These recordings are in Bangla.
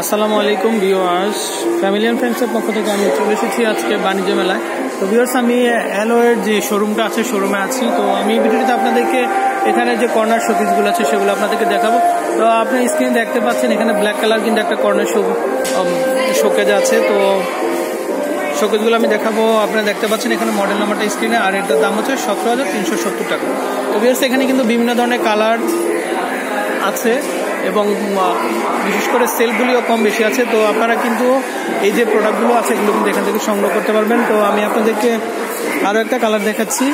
আসসালামু আলাইকুম ভিউয়ার্স, ফ্যামিলি এন্ড ফ্রেন্ডসের পক্ষ থেকে আমি চলে এসেছি আজকে বাণিজ্য মেলায়। তো ভিউয়ার্স, আমি অ্যালোয়ের যে শোরুমটা আছে শোরুমে আছি। তো আমি ভিডিওতে আপনাদেরকে এখানে যে কর্নার শোকেসগুলো আছে সেগুলো আপনাদেরকে দেখাবো। তো আপনি স্ক্রিনে দেখতে পাচ্ছেন এখানে ব্ল্যাক কালার কিন্তু একটা কর্নার শোকেজ আছে। তো শোকেসগুলো আমি দেখাবো, আপনারা দেখতে পাচ্ছেন এখানে মডেল নাম্বারটা স্ক্রিনে, আর এটার দাম হচ্ছে 17,370 টাকা। তো ভিউয়ার্স, এখানে কিন্তু বিভিন্ন ধরনের কালার আছে এবং বিশেষ করে সেলগুলিও কম বেশি আছে। তো আপনারা কিন্তু এই যে প্রোডাক্টগুলো আছে এগুলো কিন্তু এখান থেকে সংগ্রহ করতে পারবেন। তো আমি আপনাদেরকে আরও একটা কালার দেখাচ্ছি।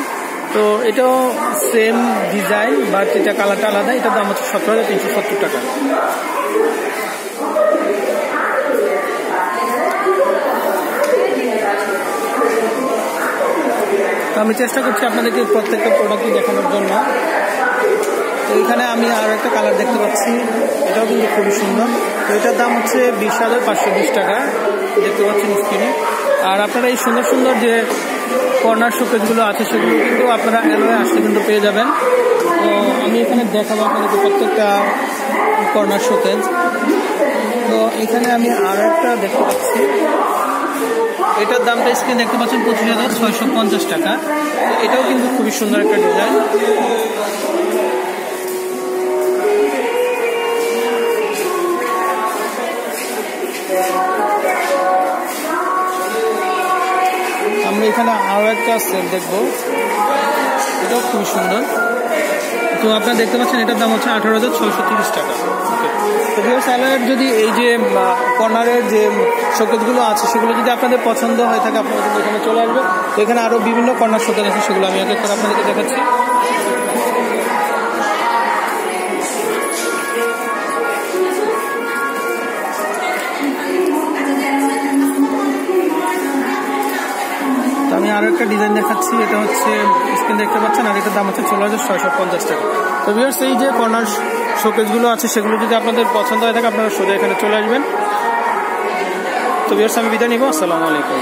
তো এটাও সেম ডিজাইন, বাট এটা কালারটা আলাদা। এটার দাম হচ্ছে 17,370 টাকা। তো আমি চেষ্টা করছি আপনাদেরকে প্রত্যেকটা প্রোডাক্টই দেখানোর জন্য। তো এখানে আমি আরও একটা কালার দেখতে পাচ্ছি, এটাও কিন্তু খুবই সুন্দর। তো এটার দাম হচ্ছে 20,520 টাকা, দেখতে পাচ্ছেন স্ক্রিনে। আর আপনারা এই সুন্দর সুন্দর যে কর্নার শোকেসগুলো আছে সেগুলো কিন্তু আপনারা অ্যালোয়ে আসলে কিন্তু পেয়ে যাবেন। তো আমি এখানে দেখাবো আপনাদেরকে প্রত্যেকটা কর্নার শোকেস। তো এখানে আমি আরও একটা দেখতে পাচ্ছি, এটার দামটা স্ক্রিন দেখতে পাচ্ছেন 25,650 টাকা। এটাও কিন্তু খুবই সুন্দর একটা ডিজাইন। আমরা এখানে আরও একটা সেট দেখবো, এটাও খুবই সুন্দর। তো আপনারা দেখতে পাচ্ছেন এটার দাম হচ্ছে 18,630 টাকা। ওকে, তো ভিউয়ার্স, অ্যালোয়ের যদি এই যে কর্নারের যে শোকেসগুলো আছে সেগুলো যদি আপনাদের পছন্দ হয়ে থাকে আপনারা কিন্তু এখানে চলে আসবে। তো এখানে আরও বিভিন্ন কর্নার শোকেস আছে, সেগুলো আমি এক এক করে আপনাদেরকে দেখাচ্ছি। আমি আরো একটা ডিজাইন দেখাচ্ছি, এটা হচ্ছে স্ক্রিন দেখতে পাচ্ছেন, আর এটার দাম হচ্ছে 16,650 টাকা। তো ভিউয়ার্স, এই যে কর্নার শোকেসগুলো আছে সেগুলো যদি আপনাদের পছন্দ হয়ে থাকে আপনারা সোজা এখানে চলে আসবেন। তো ভিউয়ার্স, আমি বিদায় নিব। আসসালামু আলাইকুম।